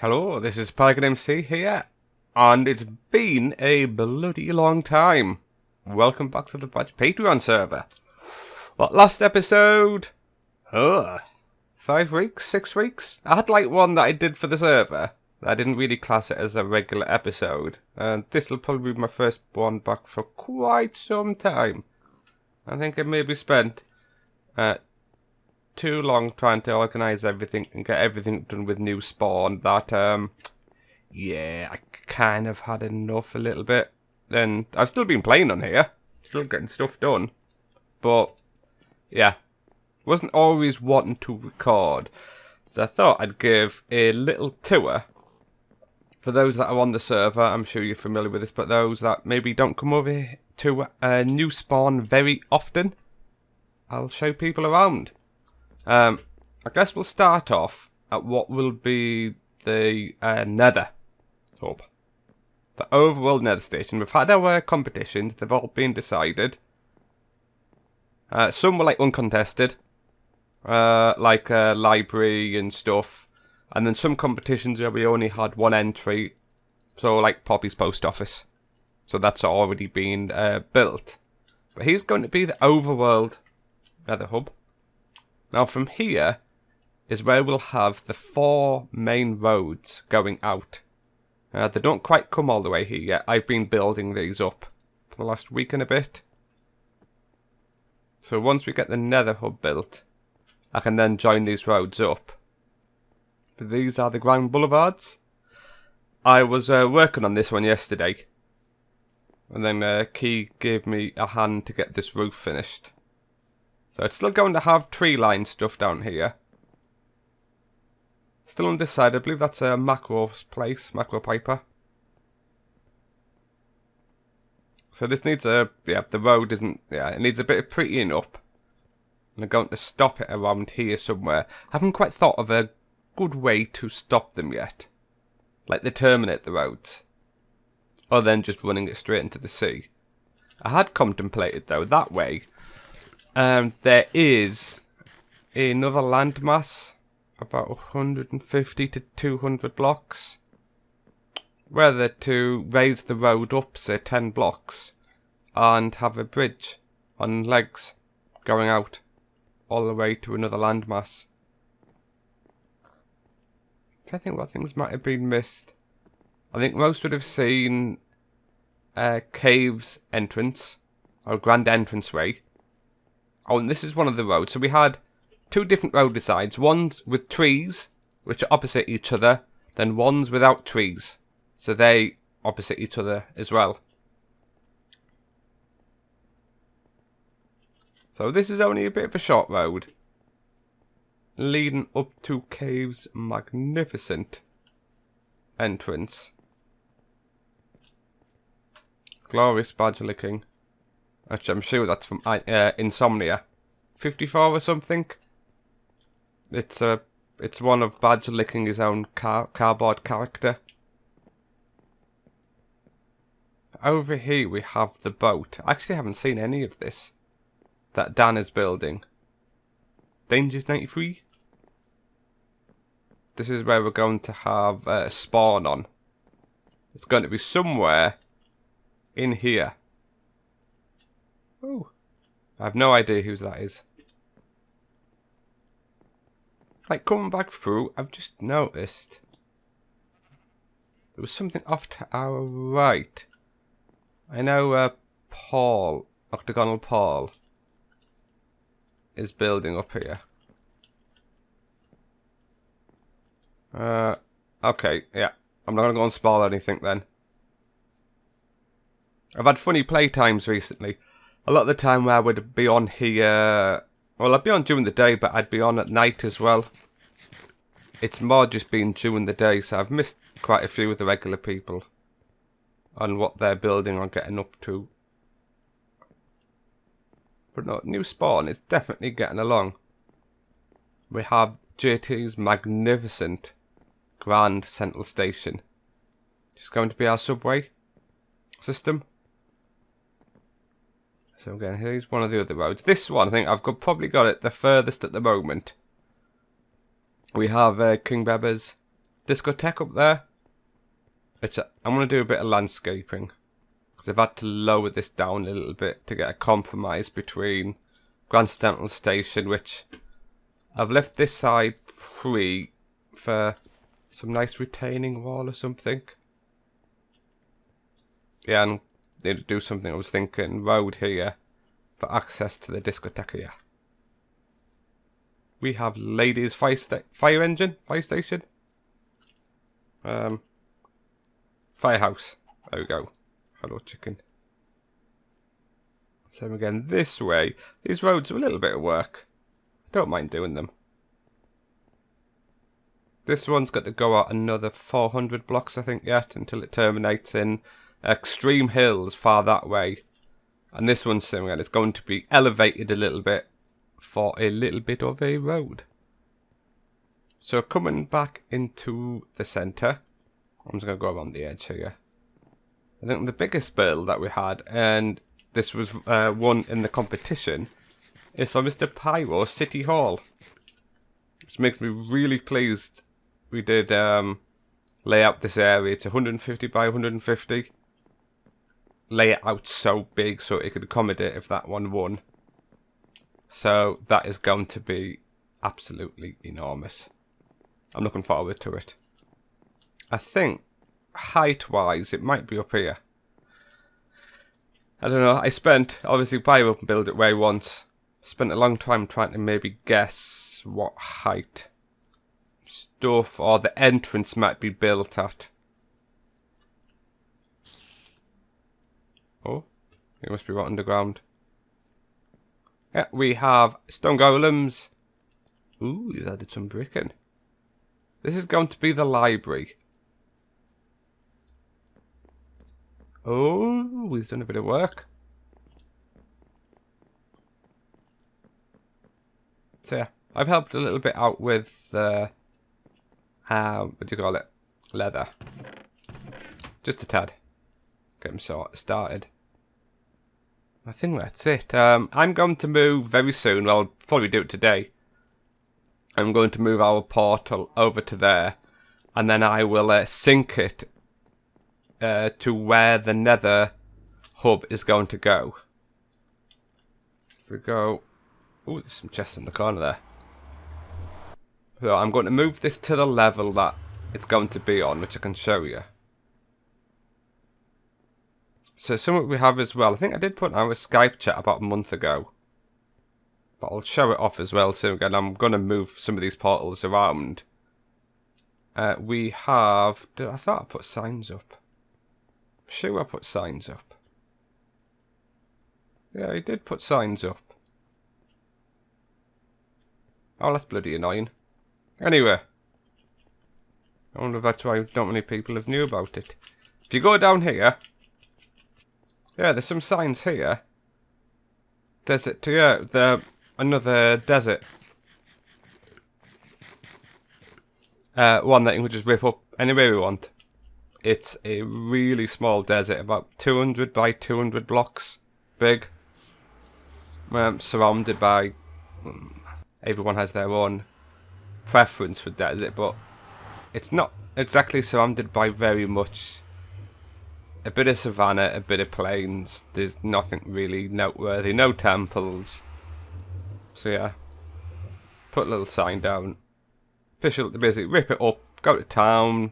Hello, this is Pelican MC here, and it's been a bloody long time. Welcome back to the Patreon server. What, last episode? 5 weeks? 6 weeks? I had like one that I did for the server. I didn't really class it as a regular episode, and this will probably be my first one back for quite some time. I think I maybe spent too long trying to organise everything and get everything done with new spawn that, yeah, I kind of had enough a little bit. And I've still been playing on here, still getting stuff done, but, yeah, wasn't always wanting to record, so I thought I'd give a little tour. For those that are on the server, I'm sure you're familiar with this, but those that maybe don't come over to a new spawn very often, I'll show people around. I guess we'll start off at what will be the Nether hub. The overworld Nether station. We've had our competitions, they've all been decided. Some were like uncontested, like library and stuff. And then some competitions where we only had one entry, so like Poppy's post office. So that's already been built. But here's going to be the overworld Nether hub. Now from here is where we'll have the 4 main roads going out. They don't quite come all the way here yet. I've been building these up for the last week and a bit. So once we get the Nether hub built, I can then join these roads up. But these are the ground boulevards. I was working on this one yesterday. And then Key gave me a hand to get this roof finished. So it's still going to have tree line stuff down here. Still undecided. I believe that's a Macro's place, Macro Piper. So this needs a, yeah, the road isn't, yeah, it needs a bit of prettying up. And I'm going to stop it around here somewhere. I haven't quite thought of a good way to stop them yet. Like they terminate the roads. Or then just running it straight into the sea. I had contemplated though, that way. There is another landmass, about 150 to 200 blocks, whether to raise the road up, say 10 blocks, and have a bridge on legs going out all the way to another landmass. I think what things might have been missed. I think most would have seen Cave's entrance, or Grand Entranceway. Oh, and this is one of the roads. So we had 2 different road designs. Ones with trees, which are opposite each other. Then ones without trees. So they opposite each other as well. So this is only a bit of a short road. Leading up to Cave's magnificent entrance. Glorious badger licking. Actually, I'm sure that's from Insomnia. 54 or something. It's one of Badger licking his own cardboard character. Over here we have the boat. I actually haven't seen any of this that Dan is building. Dangers 93. This is where we're going to have a spawn on. It's going to be somewhere in here. Oh, I have no idea whose that is. Like, coming back through, I've just noticed there was something off to our right. I know Paul, Octagonal Paul, is building up here. Okay, yeah. I'm not going to go and spoil anything then. I've had funny playtimes recently. A lot of the time where I would be on here, well, I'd be on during the day, but I'd be on at night as well. It's more just been during the day, so I've missed quite a few of the regular people on what they're building or getting up to. But no, new spawn is definitely getting along. We have JT's magnificent Grand Central Station. It's going to be our subway system. So again, here's one of the other roads. This one, I think I've probably got it the furthest at the moment. We have King Beber's discotheque up there. Which I'm going to do a bit of landscaping. Because I've had to lower this down a little bit to get a compromise between Grand Central Station, which I've left this side free for some nice retaining wall or something. Yeah, and need to do something. I was thinking road here for access to the discotheque here. We have ladies fire station. Firehouse. There we go. Hello, chicken. So again, this way. These roads are a little bit of work. I don't mind doing them. This one's got to go out another 400 blocks, I think, yet, until it terminates in Extreme Hills far that way. And this one's similar. It's going to be elevated a little bit for a little bit of a road. So coming back into the centre, I'm just going to go around the edge here. I think the biggest build that we had, and this was won in the competition, is for Mr. Pyro City Hall. Which makes me really pleased. We did lay out this area to 150 by 150. Lay it out so big so it could accommodate if that one won. So that is going to be absolutely enormous. I'm looking forward to it. I think height-wise it might be up here. I don't know. I spent, obviously Pyro built it where he wants. Spent a long time trying to maybe guess what height stuff or the entrance might be built at. Oh, it must be right underground. Yeah, we have stone golems. Ooh, he's added some bricking. This is going to be the library. Oh, he's done a bit of work. So yeah, I've helped a little bit out with what do you call it? Leather. Just a tad. Get him started. I think that's it. I'm going to move very soon. Well, I'll probably do it today. I'm going to move our portal over to there. And then I will sync it to where the nether hub is going to go. If we go... Oh, there's some chests in the corner there. So I'm going to move this to the level that it's going to be on, which I can show you. So something we have as well. I think I did put our Skype chat about a month ago. But I'll show it off as well soon. Again, I'm going to move some of these portals around. We have... I thought I put signs up. I'm sure I put signs up. Yeah, I did put signs up. Oh, that's bloody annoying. Anyway. I wonder if that's why not many people have knew about it. If you go down here... Yeah, there's some signs here. Desert to... Yeah, another desert. One that you can just rip up anywhere we want. It's a really small desert, about 200 by 200 blocks big. Surrounded by... everyone has their own preference for desert, but it's not exactly surrounded by very much. A bit of savannah, a bit of plains. There's nothing really noteworthy. No temples. So yeah. Put a little sign down. Fish up the busy. Rip it up. Go to town.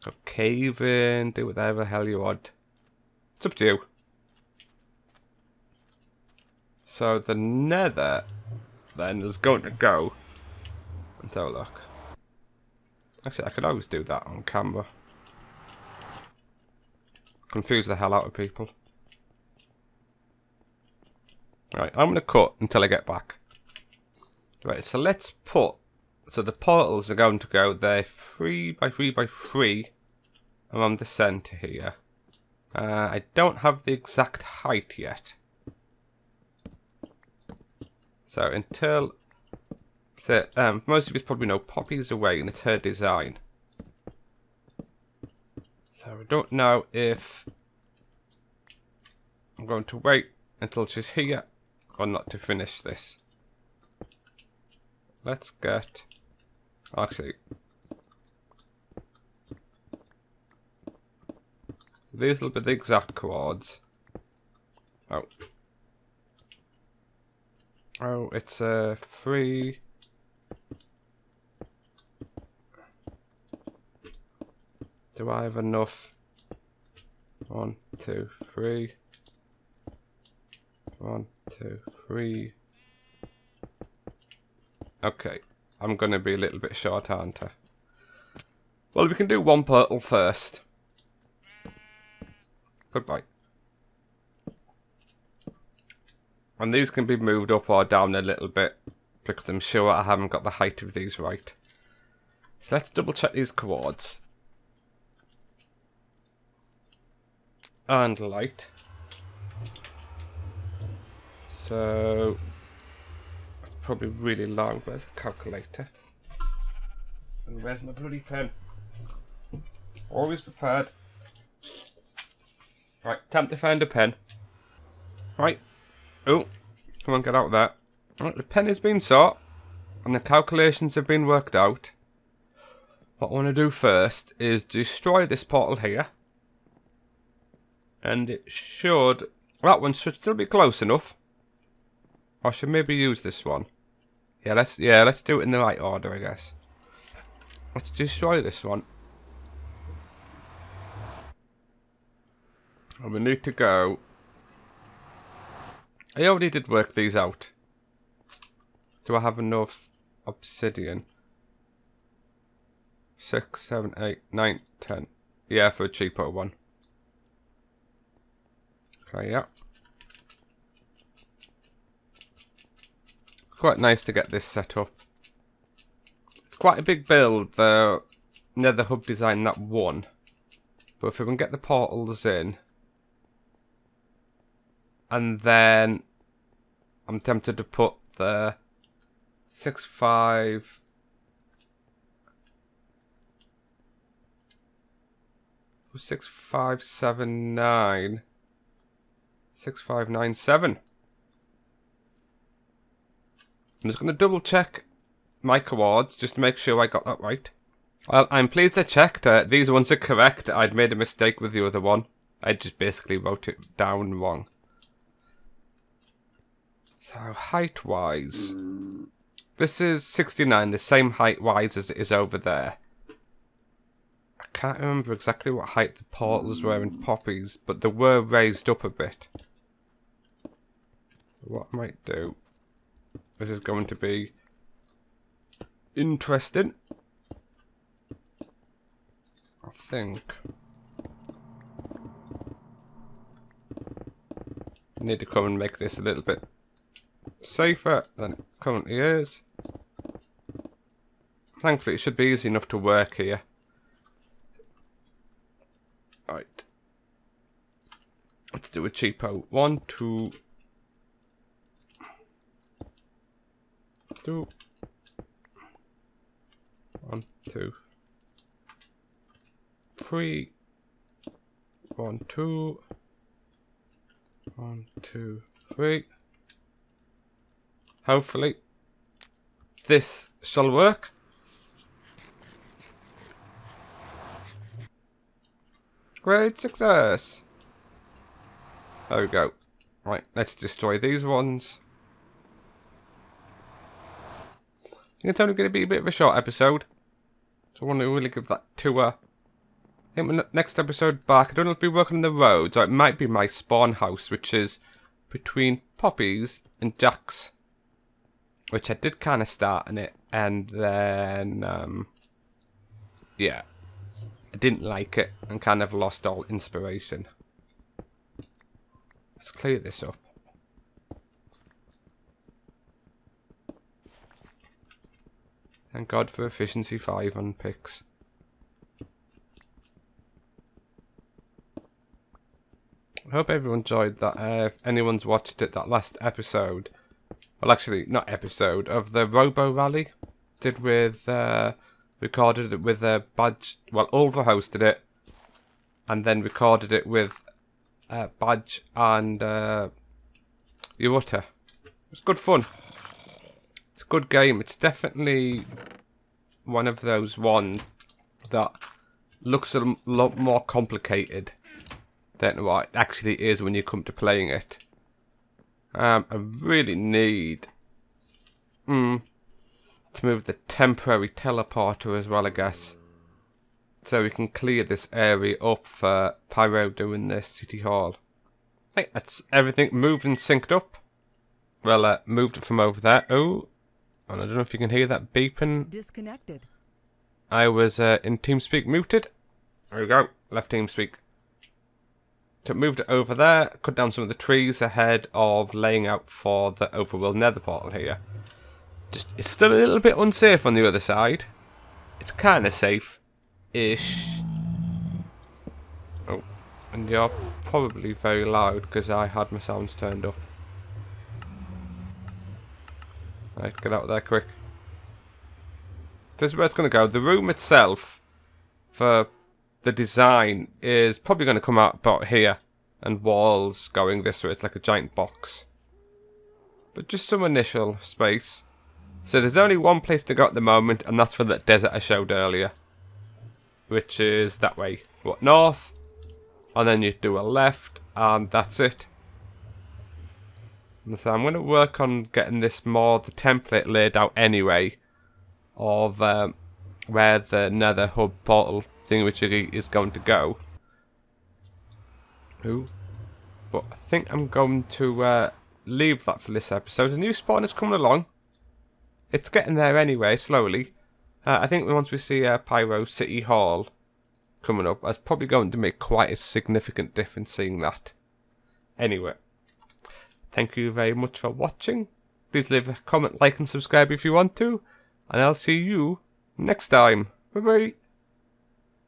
Go cave in. Do whatever the hell you want. It's up to you. So the nether then is going to go. Let's have a look. Actually, I could always do that on camera. Confuse the hell out of people. Right, I'm going to cut until I get back. Right, so let's put... So the portals are going to go there 3 by 3 by 3 around the centre here. I don't have the exact height yet. So until... So, most of you probably know Poppy's away and it's her design. So I don't know if I'm going to wait until she's here or not to finish this. Let's get... Actually, These will be the exact coords. Oh. Oh, it's 3. Do I have enough? 1, 2, 3. 1, 2, 3. Okay, I'm going to be a little bit short, aren't I? Well, we can do one portal first. Goodbye. And these can be moved up or down a little bit, because I'm sure I haven't got the height of these right. So let's double check these coords. And light. So it's probably really long. Where's the calculator? And where's my bloody pen? Always prepared. Right, time to find a pen. Right. Oh, come on, get out of that. Right, the pen has been sought, and the calculations have been worked out. What I want to do first is destroy this portal here. And it should... That one should still be close enough. I should maybe use this one. Yeah, let's do it in the right order, I guess. Let's destroy this one. And we need to go... I already did work these out. Do I have enough obsidian? 6, 7, 8, 9, 10. Yeah, for a cheaper one. Okay, yeah. Quite nice to get this set up. It's quite a big build, the nether hub design, that one. But if we can get the portals in, and then I'm tempted to put the 6, 5... 6, 5, 7, 9... 6, 5, 9, 7. I'm just going to double check my coords just to make sure I got that right. Well, I'm pleased I checked. These ones are correct. I'd made a mistake with the other one. I just basically wrote it down wrong. So, height-wise, this is 69, the same height-wise as it is over there. I can't remember exactly what height the portals were in Poppies, but they were raised up a bit. So what I might do, this is going to be interesting. I think I need to come and make this a little bit safer than it currently is. Thankfully, it should be easy enough to work here. Right. Let's do a cheapo. 1, 2, 2. 1, 2, 3. 1, 2. 1, 2, 3. Hopefully, this shall work. Great success! There we go. Right, let's destroy these ones. I think it's only going to be a bit of a short episode, so I want to really give that to I think my next episode back, I don't know if we'll be working on the road, or it might be my spawn house, which is between Poppies and Jack's. Which I did kind of start in it, and then, yeah, I didn't like it, and kind of lost all inspiration. Let's clear this up. Thank God for efficiency 5 on picks. I hope everyone enjoyed that. If anyone's watched it, that last episode. Well, actually, not episode, of the Robo Rally. Did with, recorded it with Badge. Well, Ulva hosted it. And then recorded it with Badge and Aurea. It was good fun. It's a good game. It's definitely one of those ones that looks a lot more complicated than what it actually is when you come to playing it. I really need to move the temporary teleporter as well, I guess. So we can clear this area up for Pyro doing this City Hall. Hey, that's everything moved and synced up. Well, moved it from over there. Oh, and I don't know if you can hear that beeping. Disconnected. I was in TeamSpeak muted. There we go. Left TeamSpeak. So moved it over there. Cut down some of the trees ahead of laying out for the overworld nether portal here. Just, it's still a little bit unsafe on the other side. It's kind of safe-ish. Oh, and you're probably very loud because I had my sounds turned off. Right, get out of there quick. This is where it's going to go. The room itself, for the design, is probably going to come out about here. And walls going this way. It's like a giant box. But just some initial space. So there's only one place to go at the moment. And that's for that desert I showed earlier. Which is that way. What, north? And then you do a left. And that's it. And so I'm going to work on getting this more, the template laid out anyway. Of where the nether hub portal thingamajiggy is going to go. Ooh. But I think I'm going to leave that for this episode. A new spawn is coming along. It's getting there anyway, slowly. I think once we see Pyro City Hall coming up, that's probably going to make quite a significant difference seeing that. Anyway, thank you very much for watching. Please leave a comment, like and subscribe if you want to. And I'll see you next time. Bye bye.